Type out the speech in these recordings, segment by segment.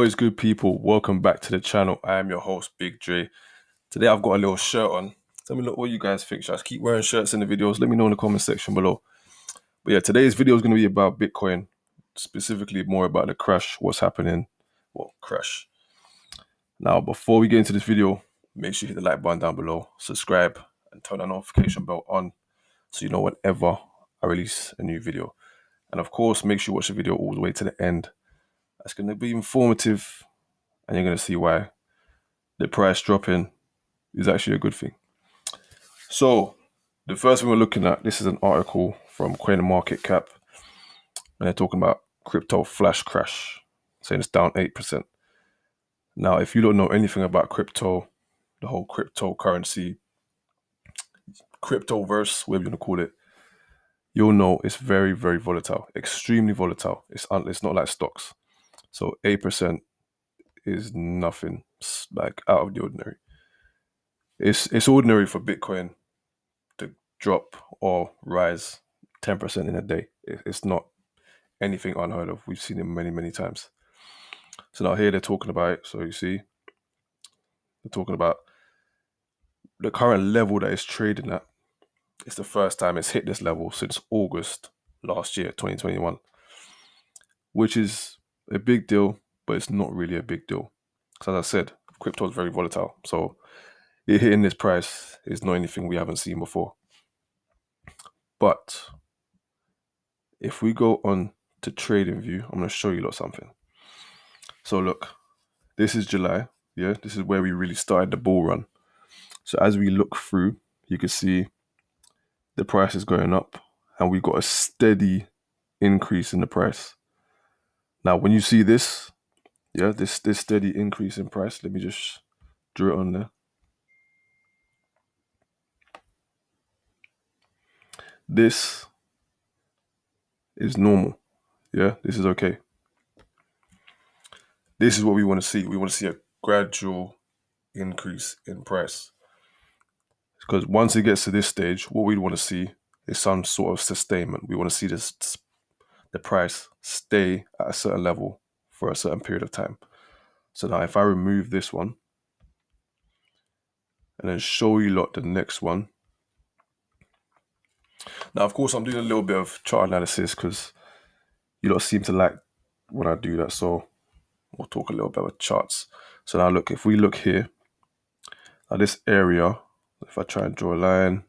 What is good, people? Welcome back to the channel. I am your host, Big Dre. Today I've got a little shirt on. Tell me what you guys think. Should I keep wearing shirts in the videos? Let me know in the comment section below. But yeah, today's video is going to be about Bitcoin, specifically more about the crash, what's happening. Well, crash. Now, before we get into this video, make sure you hit the like button down below, subscribe, and turn that notification bell on so you know whenever I release a new video. And of course, make sure you watch the video all the way to the end. That's going to be informative, and you're going to see why the price dropping is actually a good thing. So the first thing we're looking at, this is an article from CoinMarketCap, and they're talking about crypto flash crash, saying it's down 8%. Now, if you don't know anything about crypto, the whole cryptocurrency, cryptoverse, whatever you want to call it, you'll know it's very, very volatile, extremely volatile. It's not like stocks. So 8% is nothing, like out of the ordinary. It's ordinary for Bitcoin to drop or rise 10% in a day. It's not anything unheard of. We've seen it many, many times. So now here they're talking about it. So you see, they're talking about the current level that it's trading at. It's the first time it's hit this level since August last year, 2021, which is a big deal, but it's not really a big deal. Because as I said, crypto is very volatile. So it hitting this price is not anything we haven't seen before. But if we go on to TradingView, I'm going to show you lot something. So look, this is July. Yeah, this is where we really started the bull run. So as we look through, you can see the price is going up and we got a steady increase in the price. Now, when you see this, yeah, this steady increase in price, let me just draw it on there. This is normal. Yeah, this is okay. This is what we want to see. We want to see a gradual increase in price. Because once it gets to this stage, what we want to see is some sort of sustainment. We want to see the price stay at a certain level for a certain period of time. So now if I remove this one and then show you lot the next one. Now, of course, I'm doing a little bit of chart analysis because you lot seem to like when I do that. So we'll talk a little bit about charts. So now look, if we look here, now this area, if I try and draw a line,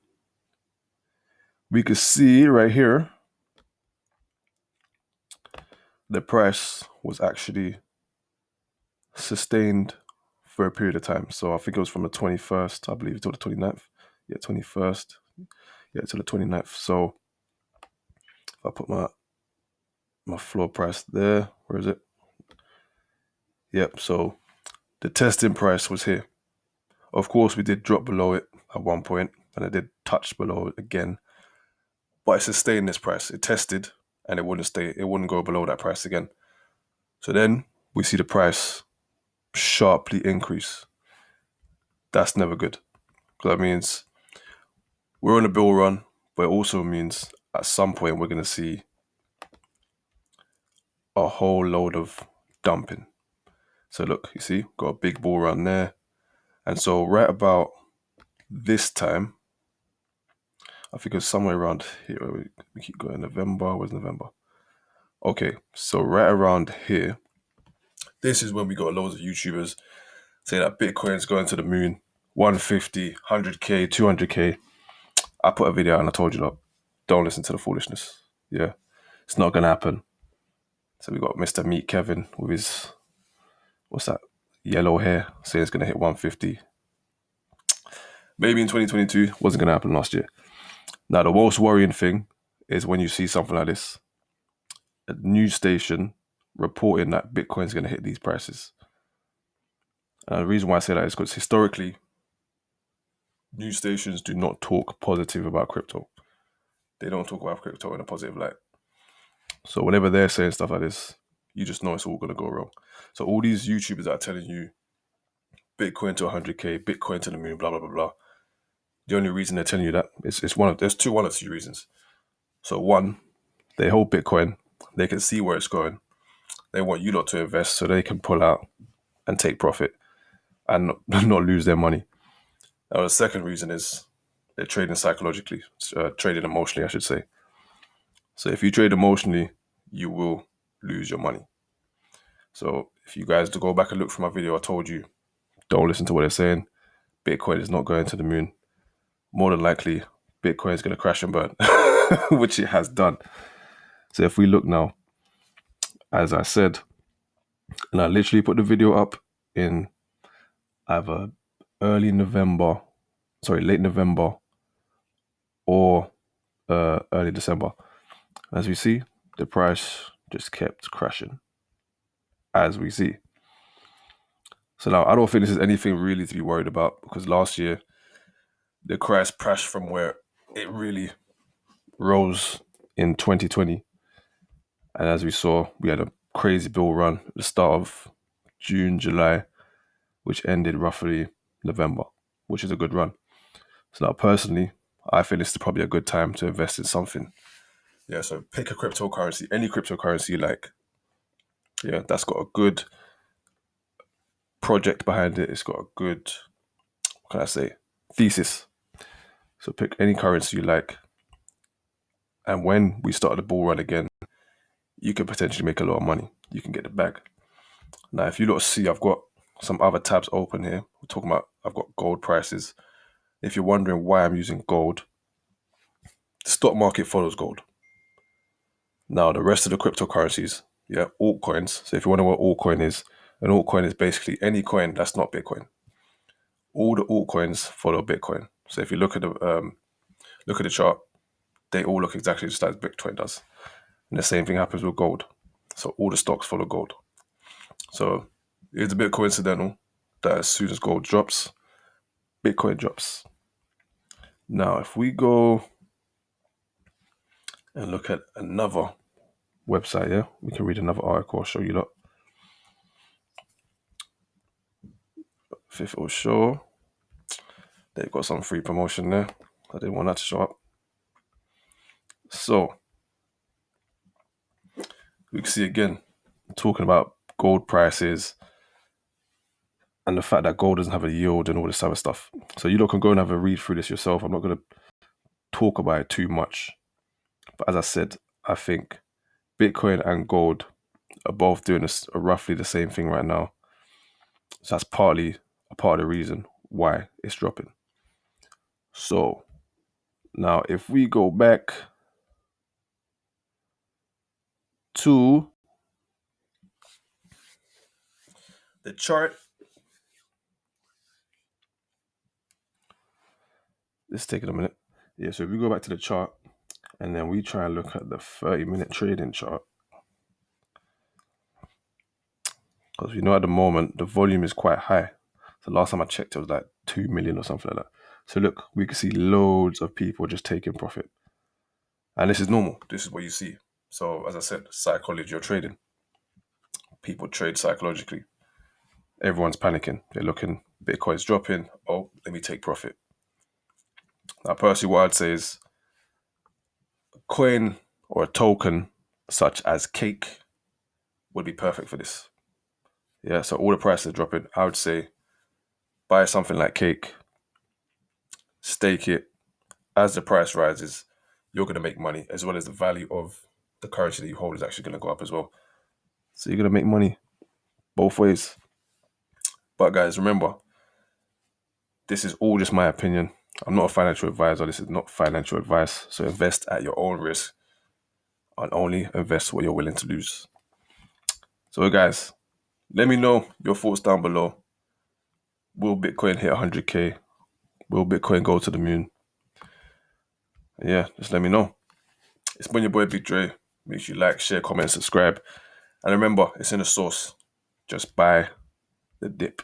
we can see right here, the price was actually sustained for a period of time. So I think it was from the 21st, I believe, till the 29th. Yeah, 21st. Yeah, till the 29th. So if I put my floor price there, where is it? Yep, so the testing price was here. Of course, we did drop below it at one point, and it did touch below it again. But it sustained this price. It tested, and it wouldn't go below that price again. So then we see the price sharply increase. That's never good. Because that means we're on a bull run, but it also means at some point we're going to see a whole load of dumping. So look, you see, got a big bull run there. And so right about this time, I think it's somewhere around here. We keep going November. Where's November? Okay, so right around here, this is when we got loads of YouTubers say that Bitcoin's going to the moon, 150, 100K, 200K. I put a video out and I told you, look, don't listen to the foolishness. Yeah, it's not going to happen. So we got Mr. Meat Kevin with his, what's that, yellow hair, saying it's going to hit 150. Maybe in 2022, wasn't going to happen last year. Now, the most worrying thing is when you see something like this, a news station reporting that Bitcoin's going to hit these prices. And the reason why I say that is because historically, news stations do not talk positive about crypto. They don't talk about crypto in a positive light. So whenever they're saying stuff like this, you just know it's all going to go wrong. So all these YouTubers that are telling you Bitcoin to 100K, Bitcoin to the moon, blah, blah, blah, blah. The only reason they're telling you that is there's one or two reasons. So one, they hold Bitcoin, they can see where it's going. They want you lot to invest so they can pull out and take profit and not lose their money. Now, the second reason is they're trading psychologically, trading emotionally, I should say. So if you trade emotionally, you will lose your money. So if you guys to go back and look for my video, I told you, don't listen to what they're saying. Bitcoin is not going to the moon. More than likely, Bitcoin is going to crash and burn, which it has done. So if we look now, as I said, and I literally put the video up in either late November or early December. As we see, the price just kept crashing, as we see. So now I don't think this is anything really to be worried about, because last year the price crashed from where it really rose in 2020. And as we saw, we had a crazy bull run at the start of June, July, which ended roughly November, which is a good run. So now personally, I think this is probably a good time to invest in something. Yeah, so pick a cryptocurrency, any cryptocurrency you like. Yeah, that's got a good project behind it. It's got a good, what can I say, thesis. So pick any currency you like. And when we start the bull run again, you can potentially make a lot of money. You can get the bag. Now, if you lot see, I've got some other tabs open here. We're talking about, I've got gold prices. If you're wondering why I'm using gold, the stock market follows gold. Now, the rest of the cryptocurrencies, yeah, altcoins. So if you wonder what altcoin is, an altcoin is basically any coin that's not Bitcoin. All the altcoins follow Bitcoin. So if you look at the chart, they all look exactly just as Bitcoin does. And the same thing happens with gold. So all the stocks follow gold. So it's a bit coincidental that as soon as gold drops, Bitcoin drops. Now, if we go and look at another website, yeah, we can read another article. I'll show you that. Fifth will show. They've got some free promotion there. I didn't want that to show up. So we can see again, talking about gold prices and the fact that gold doesn't have a yield and all this other stuff. So you lot can go and have a read through this yourself. I'm not going to talk about it too much. But as I said, I think Bitcoin and gold are both doing roughly the same thing right now. So that's partly a part of the reason why it's dropping. So now if we go back to the chart, it's taking a minute. Yeah, so if we go back to the chart and then we try and look at the 30-minute trading chart, because we know at the moment the volume is quite high. So last time I checked, it was like 2 million or something like that. So look, we can see loads of people just taking profit. And this is normal. This is what you see. So as I said, psychology or trading. People trade psychologically. Everyone's panicking. They're looking, Bitcoin's dropping. Oh, let me take profit. Now, personally, what I'd say is a coin or a token such as Cake would be perfect for this. Yeah, so all the prices are dropping. I would say buy something like Cake, stake it. As the price rises, you're going to make money, as well as the value of the currency that you hold is actually going to go up as well. So you're going to make money both ways. But guys, remember, this is all just my opinion. I'm not a financial advisor. This is not financial advice. So invest at your own risk and only invest what you're willing to lose. So guys, let me know your thoughts down below. Will Bitcoin hit 100K? Will Bitcoin go to the moon? Yeah, just let me know. It's been your boy Big Dre. Make sure you like, share, comment, subscribe. And remember, it's in the sauce. Just buy the dip.